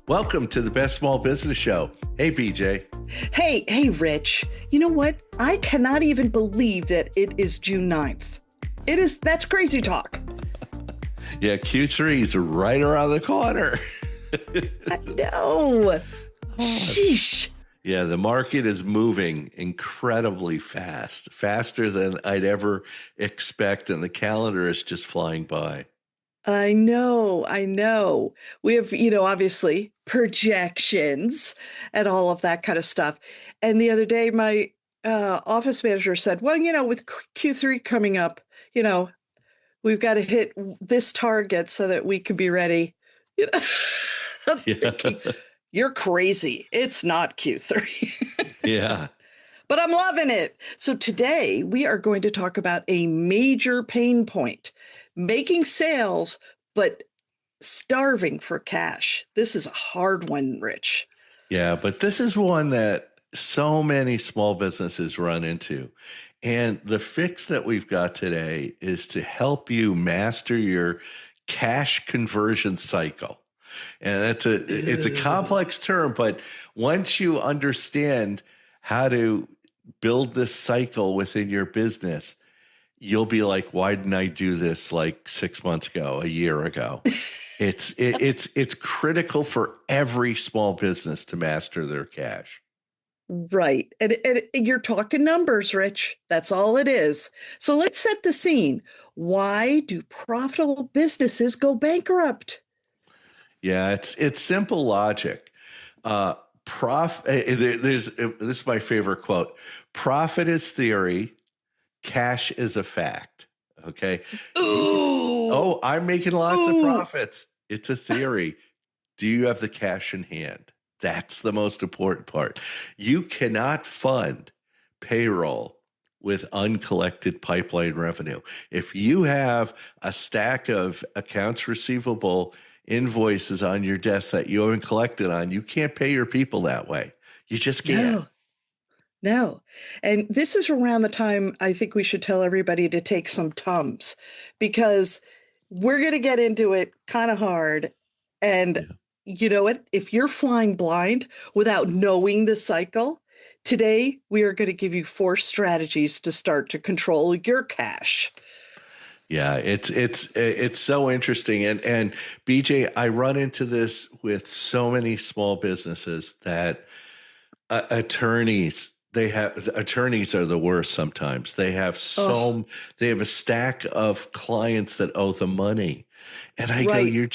Welcome to the Best Small Business Show. Hey, BJ. Hey, Rich. You know what? I cannot even believe that it is June 9th. That's crazy talk. Yeah, Q3 is right around the corner. I know. Sheesh. Yeah, the market is moving incredibly fast, faster than I'd ever expect, and the calendar is just flying by. I know. We have, obviously projections and all of that kind of stuff. And the other day, my office manager said, well, with Q3 coming up, we've got to hit this target so that we can be ready. I'm thinking, you're crazy. It's not Q3. Yeah. But I'm loving it. So today we are going to talk about a major pain point, making sales, but starving for cash. This is a hard one, Rich. Yeah, but this is one that so many small businesses run into. And the fix that we've got today is to help you master your cash conversion cycle. And it's a complex term, but once you understand how to build this cycle within your business, you'll be like, why didn't I do this like 6 months ago, a year ago? It's critical for every small business to master their cash. Right. And you're talking numbers, Rich. That's all it is. So let's set the scene. Why do profitable businesses go bankrupt? Yeah, it's simple logic. This is my favorite quote. Profit is theory, cash is a fact. Okay. Ooh. I'm making lots of profits. It's a theory. Do you have the cash in hand? That's the most important part. You cannot fund payroll with uncollected pipeline revenue. If you have a stack of accounts receivable invoices on your desk that you haven't collected on, you can't pay your people that way. You just can't. No. And this is around the time I think we should tell everybody to take some Tums, because we're going to get into it kind of hard. And you know what? If you're flying blind without knowing the cycle, today we are going to give you 4 strategies to start to control your cash. Yeah, it's so interesting. And BJ, I run into this with so many small businesses that attorneys are the worst sometimes. They have they have a stack of clients that owe them money. And I go,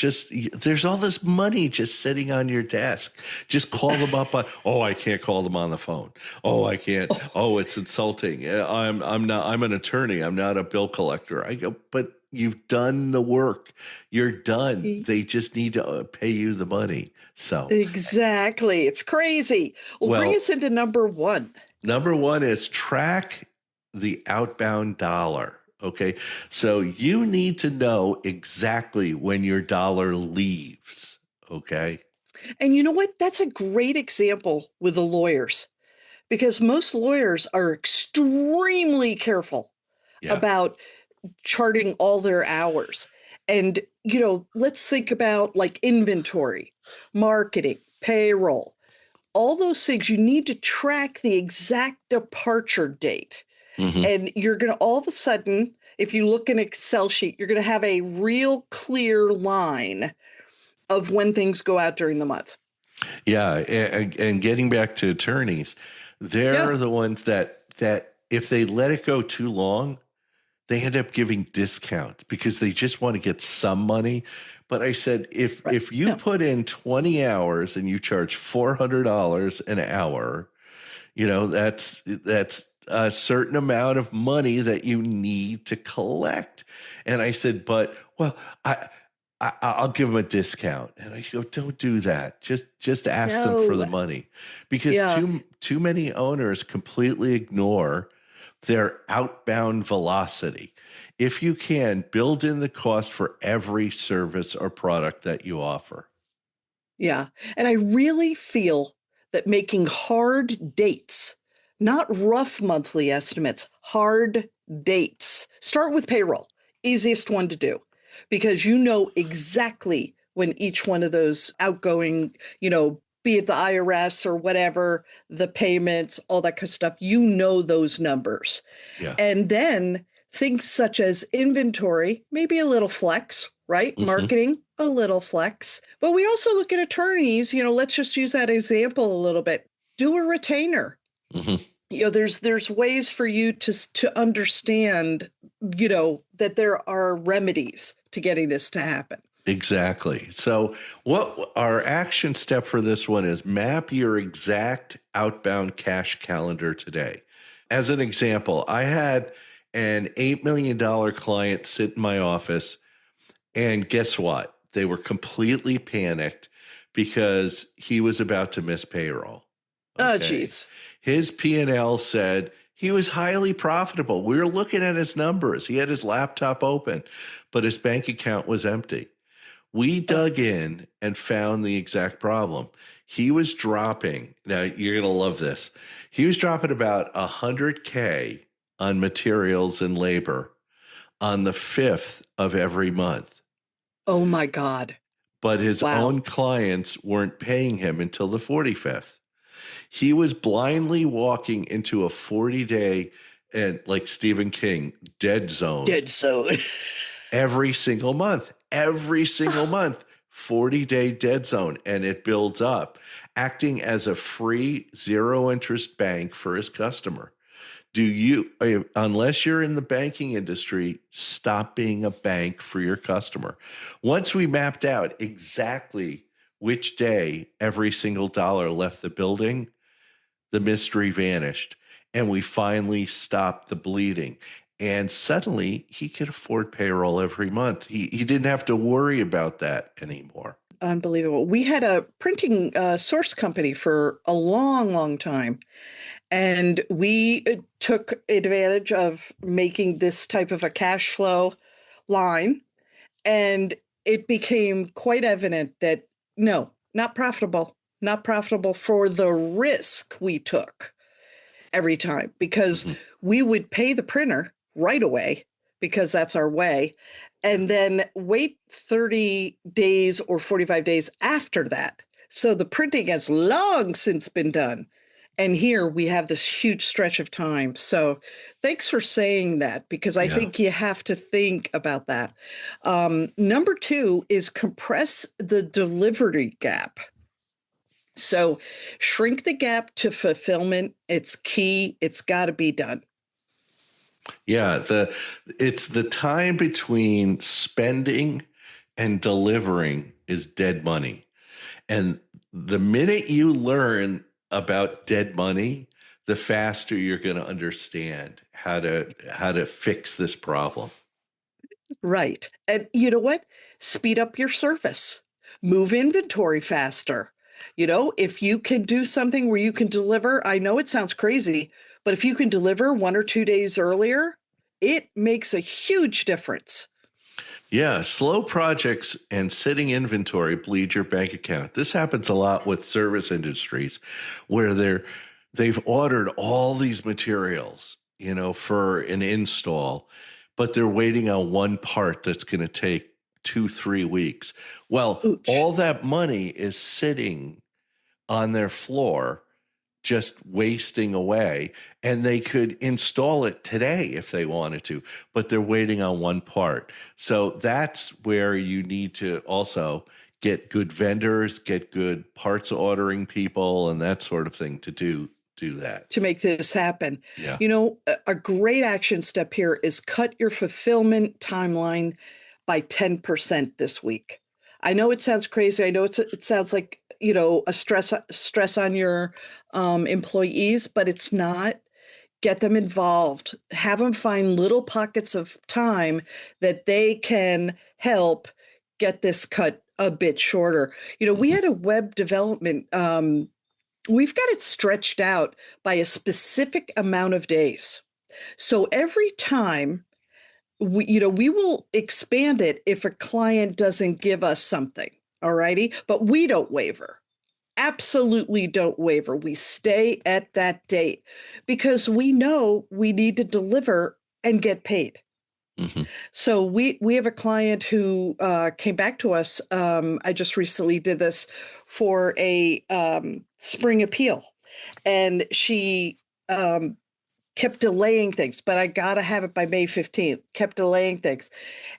there's all this money just sitting on your desk. Just call them up. I can't call them on the phone. Oh, I can't. Oh, it's insulting. I'm an attorney. I'm not a bill collector. I go, but you've done the work. You're done. They just need to pay you the money. So exactly. It's crazy. Well, bring us into number 1. Number 1 is track the outbound dollar. Okay. So you need to know exactly when your dollar leaves. Okay. And you know what? That's a great example with the lawyers, because most lawyers are extremely careful about charting all their hours. And, let's think about like inventory, marketing, payroll, all those things. You need to track the exact departure date. Mm-hmm. And you're going to all of a sudden, if you look in an Excel sheet, you're going to have a real clear line of when things go out during the month. Yeah. And getting back to attorneys, they're the ones that if they let it go too long, they end up giving discounts because they just want to get some money. But I said, if you put in 20 hours and you charge $400 an hour, that's a certain amount of money that you need to collect. And I said, I'll give them a discount. And I go, don't do that. Just ask them for the money, because too many owners completely ignore their outbound velocity. If you can, build in the cost for every service or product that you offer. Yeah. And I really feel that making hard dates, not rough monthly estimates, hard dates. Start with payroll, easiest one to do, because you know exactly when each one of those outgoing, be it the IRS or whatever, the payments, all that kind of stuff, those numbers. Yeah. And then things such as inventory, maybe a little flex, right? Mm-hmm. Marketing, a little flex. But we also look at attorneys, let's just use that example a little bit. Do a retainer. Mm-hmm. There's ways for you to understand, that there are remedies to getting this to happen. Exactly. So, what our action step for this one is map your exact outbound cash calendar today. As an example, I had an $8 million client sit in my office, and guess what? They were completely panicked because he was about to miss payroll. Oh, Okay. geez. His P&L said he was highly profitable. We were looking at his numbers. He had his laptop open, but his bank account was empty. We dug in and found the exact problem. He was dropping, now you're going to love this. He was dropping about $100K on materials and labor on the 5th of every month. Oh my God. But his Wow. own clients weren't paying him until the 45th. He was blindly walking into a 40-day, and like Stephen King, dead zone. Dead zone. Every single month, 40-day dead zone. And it builds up, acting as a free zero interest bank for his customer. Unless you're in the banking industry, stop being a bank for your customer. Once we mapped out exactly which day every single dollar left the building, the mystery vanished, and we finally stopped the bleeding. And suddenly he could afford payroll every month. He didn't have to worry about that anymore. Unbelievable. We had a printing source company for a long, long time. And we took advantage of making this type of a cash flow line. And it became quite evident that no, not profitable for the risk we took every time, because Mm-hmm. we would pay the printer right away because that's our way, Yeah. and then wait 30 days or 45 days after that. So the printing has long since been done. And here we have this huge stretch of time. So thanks for saying that, because I Yeah. think you have to think about that. Number two is compress the delivery gap. So shrink the gap to fulfillment. It's key. It's got to be done. Yeah, it's the time between spending and delivering is dead money. And the minute you learn about dead money, the faster you're going to understand how to fix this problem. Right. And you know what? Speed up your service, move inventory faster. If you can do something where you can deliver, I know it sounds crazy, but if you can deliver 1 or 2 days earlier, it makes a huge difference. Yeah, slow projects and sitting inventory bleed your bank account. This happens a lot with service industries where they've ordered all these materials, for an install, but they're waiting on one part that's going to take 2-3 weeks. Well, Ooch. all that money is sitting on their floor just wasting away, and they could install it today if they wanted to, but they're waiting on one part. So that's where you need to also get good vendors, get good parts ordering people, and that sort of thing to do that. To make this happen. Yeah. A great action step here is cut your fulfillment timeline by 10% this week. I know it sounds crazy. I know it sounds like, a stress on your employees, but it's not. Get them involved. Have them find little pockets of time that they can help get this cut a bit shorter. We Mhm. had a web development we've got it stretched out by a specific amount of days. So every time we will expand it if a client doesn't give us something. All righty. But we don't waver. Absolutely don't waver. We stay at that date because we know we need to deliver and get paid. Mhm. So we have a client who came back to us. I just recently did this for a spring appeal, and she kept delaying things, but I got to have it by May 15th, kept delaying things.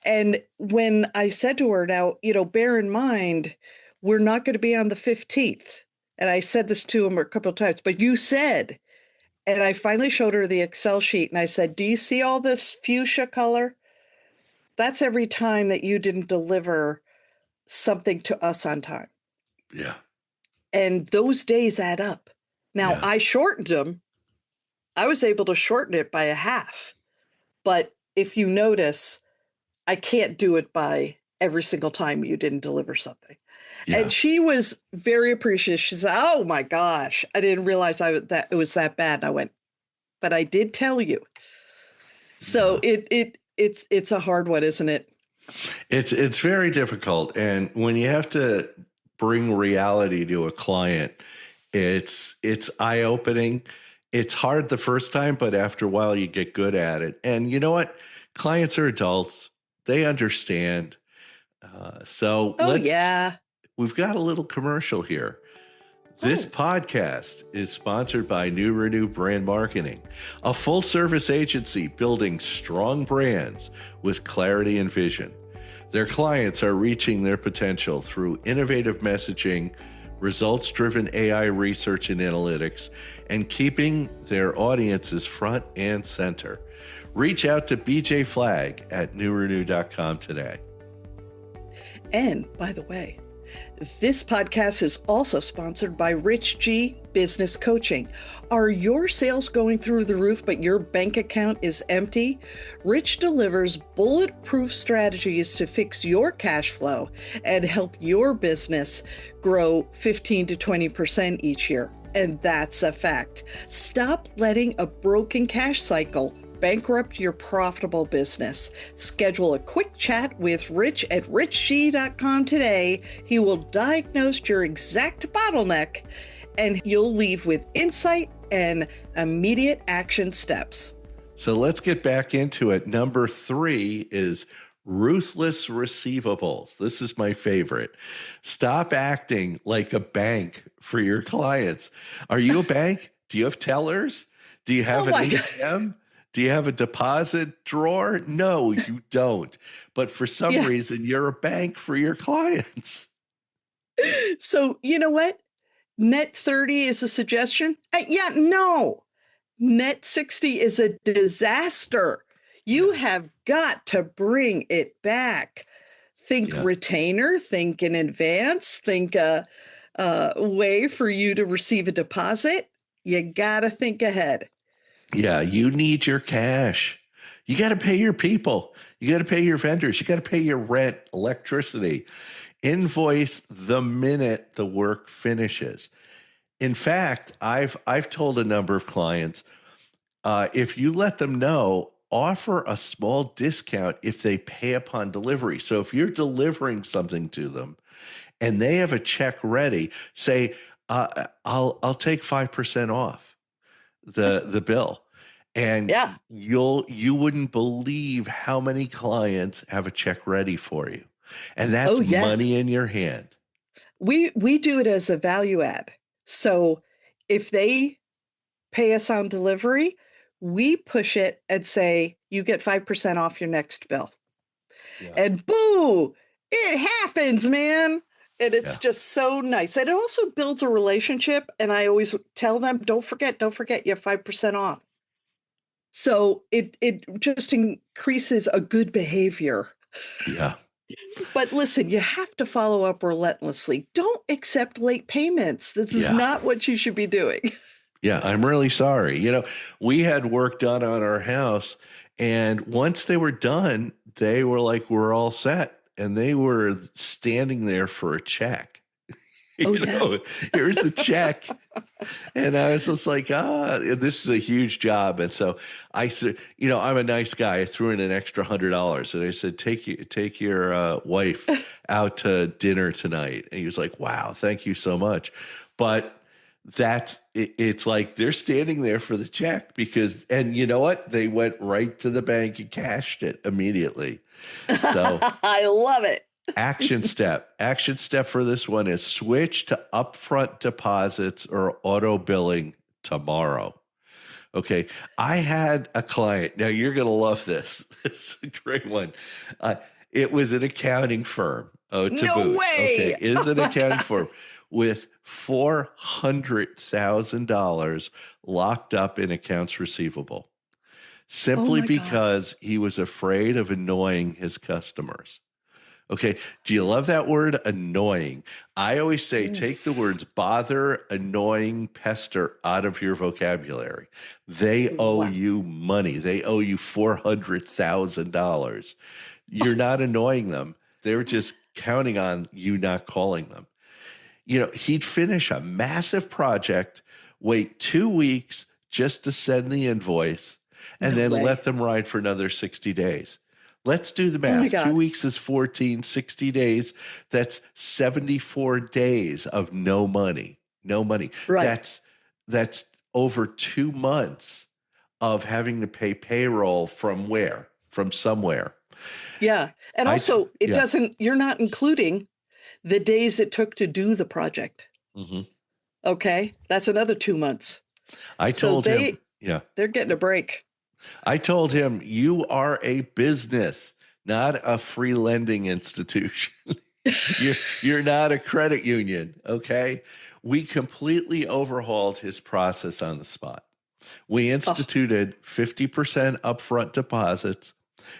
And when I said to her, now, bear in mind, we're not going to be on the 15th. And I said this to him a couple of times, but you said, and I finally showed her the Excel sheet and I said, do you see all this fuchsia color? That's every time that you didn't deliver something to us on time. Yeah. And those days add up. Now, Yeah. I shortened them. I was able to shorten it by a half. But if you notice, I can't do it by every single time you didn't deliver something. And Yeah. she was very appreciative. She said, oh my gosh, I didn't realize that it was that bad. And I went, but I did tell you. So Yeah. it's a hard one, isn't it? It's very difficult. And when you have to bring reality to a client, it's eye-opening. It's hard the first time, but after a while you get good at it. And you know what? Clients are adults. They understand. So Oh yeah. we've got a little commercial here. This Oh, podcast is sponsored by New Renew Brand Marketing, a full service agency building strong brands with clarity and vision. Their clients are reaching their potential through innovative messaging, results driven AI research and analytics, and keeping their audiences front and center. Reach out to BJ Flagg at newrenew.com today. and by the way, this podcast is also sponsored by Rich G Business Coaching. Are your sales going through the roof, but your bank account is empty? Rich delivers bulletproof strategies to fix your cash flow and help your business grow 15 to 20% each year. And that's a fact. Stop letting a broken cash cycle bankrupt your profitable business. Schedule a quick chat with Rich at richg.com today. He will diagnose your exact bottleneck and you'll leave with insight and immediate action steps. So let's get back into it. Number 3 is ruthless receivables. This is my favorite. Stop acting like a bank for your clients. Are you a bank? Do you have tellers? Do you have Oh an my God. ATM? Do you have a deposit drawer? No, you don't. But for some Yeah. reason, you're a bank for your clients. So, you know what? Net 30 is a suggestion. Yeah, no. Net 60 is a disaster. You Yeah. have got to bring it back. Think Yeah. retainer, think in advance, think a way for you to receive a deposit. You got to think ahead. Yeah. You need your cash. You got to pay your people. You got to pay your vendors. You got to pay your rent, electricity. Invoice the minute the work finishes. In fact, I've told a number of clients, if you let them know, offer a small discount if they pay upon delivery. So if you're delivering something to them and they have a check ready, say, I'll take 5% off the bill. And Yeah. you wouldn't believe how many clients have a check ready for you. And Oh that's yeah. money in your hand. We do it as a value add. So if they pay us on delivery, we push it and say, you get 5% off your next bill. Yeah. And boo, it happens, man. And it's Yeah. just so nice. And it also builds a relationship. And I always tell them, don't forget, you have 5% off. So it just increases a good behavior. Yeah. But listen, you have to follow up relentlessly. Don't accept late payments. This is Yeah. not what you should be doing. Yeah, I'm really sorry. We had work done on our house, and once they were done, they were like, we're all set. And they were standing there for a check. Oh, yeah. Here's the check. And I was just like, this is a huge job. And so I'm a nice guy. I threw in an extra $100. And I said, take your wife out to dinner tonight. And he was like, wow, thank you so much. But it's like they're standing there for the check because, and you know what? They went right to the bank and cashed it immediately. So I love it. action step for this one is switch to upfront deposits or auto billing tomorrow. Okay. I had a client. Now you're going to love this. It's a great one. Uh, it was an accounting firm. Oh, to No boot. Okay. way. Is Oh an my accounting God. firm with $400,000 locked up in accounts receivable Oh simply my God. because he was afraid of annoying his customers. Okay. Do you love that word annoying? I always say take the words bother, annoying, pester out of your vocabulary. They owe Wow. you money. They owe you $400,000. You're not annoying them. They're just counting on you not calling them. He'd finish a massive project, wait 2 weeks just to send the invoice, and No then way. let them ride for another 60 days. Let's do the Oh my math. Two God. weeks is 14, 60 days. That's 74 days of no money. No money. Right. That's over 2 months of having to pay payroll from where? From somewhere. Yeah. And also, Yeah. you're not including the days it took to do the project. Hmm. Okay. That's another 2 months. I So told him, yeah. they're getting a break. I told him, you are a business, not a free lending institution. You're not a credit union, okay? We completely overhauled his process on the spot. We Oh, instituted 50% upfront deposits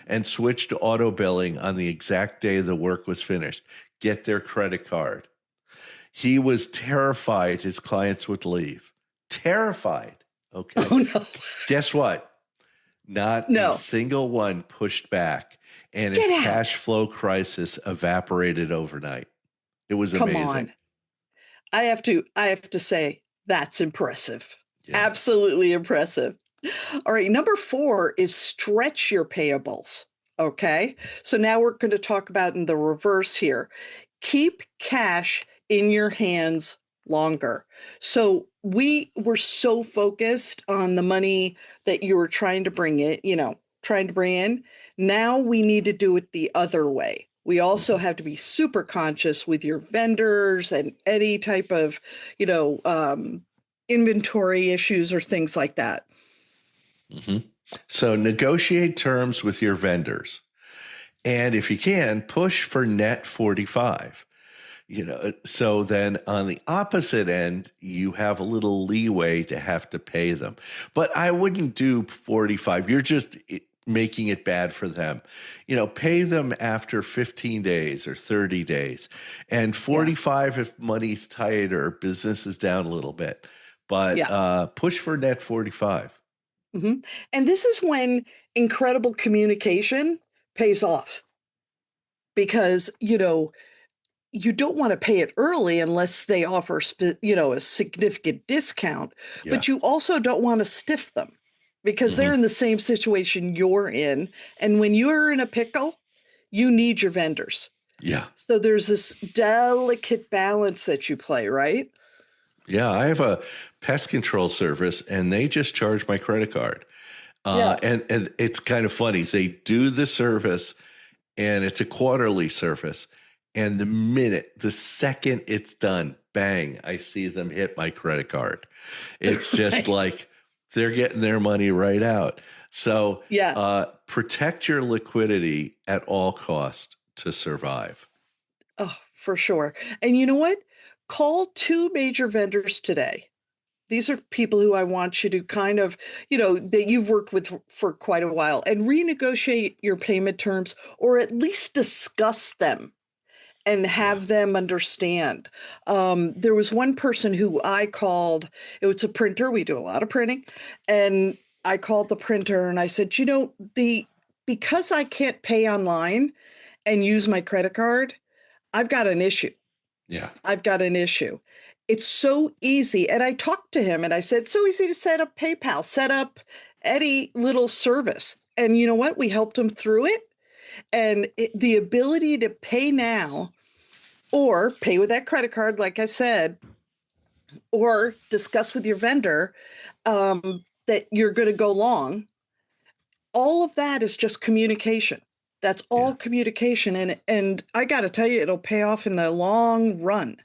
and switched to auto billing on the exact day the work was finished. Get their credit card. He was terrified his clients would leave. Terrified. Okay. oh no. Guess what? Not a No. single one pushed back, and his Get cash out. flow crisis evaporated overnight. It was Come amazing. on. I have to say that's impressive. Yeah. Absolutely impressive. All right, number 4 is stretch your payables. Okay. So now we're going to talk about in the reverse here. Keep cash in your hands longer. So we were so focused on the money that you were trying to bring it, trying to bring in. Now we need to do it the other way. We also Mhm. have to be super conscious with your vendors and any type of, you know, um, inventory issues or things like that. Mhm. So negotiate terms with your vendors. And if you can, push for net 45. So then on the opposite end, you have a little leeway to have to pay them. But I wouldn't do 45. You're just making it bad for them. Pay them after 15 days or 30 days, and Yeah. 45 if money's tight or business is down a little bit. But Yeah. push for net 45. Hmm. And this is when incredible communication pays off because, you don't want to pay it early unless they offer, a significant discount, Yeah. but you also don't want to stiff them because they're Hmm. in the same situation you're in. And when you're in a pickle, you need your vendors. Yeah. So there's this delicate balance that you play, right? Yeah. I have a pest control service and they just charge my credit card. Yeah. And it's kind of funny. They do the service and it's a quarterly service. And the second it's done, bang, I see them hit my credit card. It's just Right. like they're getting their money right out. So Yeah. protect your liquidity at all cost to survive. Oh, for sure. And you know what? Call 2 major vendors today. These are people who I want you to kind of, that you've worked with for quite a while and renegotiate your payment terms or at least discuss them and Yeah. have them understand. There was one person who I called, it was a printer. We do a lot of printing. And I called the printer and I said, because I can't pay online and use my credit card, I've got an issue. Yeah. I've got an issue. It's so easy. And I talked to him and I said, so easy to set up PayPal, set up any little service. And you know what? We helped him through it. And the ability to pay now or pay with that credit card, like I said, or discuss with your vendor that you're going to go long. All of that is just communication. That's all communication. And I got to tell you, it'll pay off in the long run.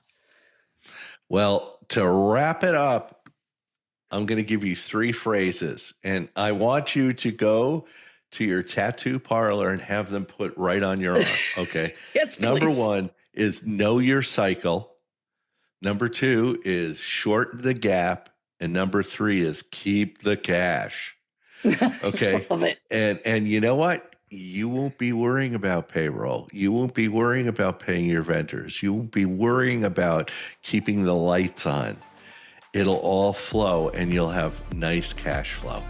Well, to wrap it up, I'm going to give you 3 phrases, and I want you to go to your tattoo parlor and have them put right on your arm. Okay. Yes, Number please. 1 is know your cycle. Number 2 is shorten the gap. And number 3 is keep the cash. Okay. Love it. And you know what? You won't be worrying about payroll. You won't be worrying about paying your vendors. You won't be worrying about keeping the lights on. It'll all flow and you'll have nice cash flow.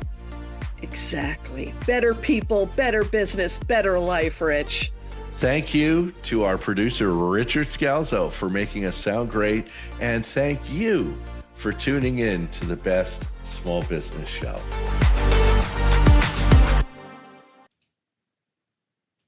Exactly. Better people, better business, better life, Rich. Thank you to our producer, Richard Scalzo, for making us sound great. And thank you for tuning in to the best small business show.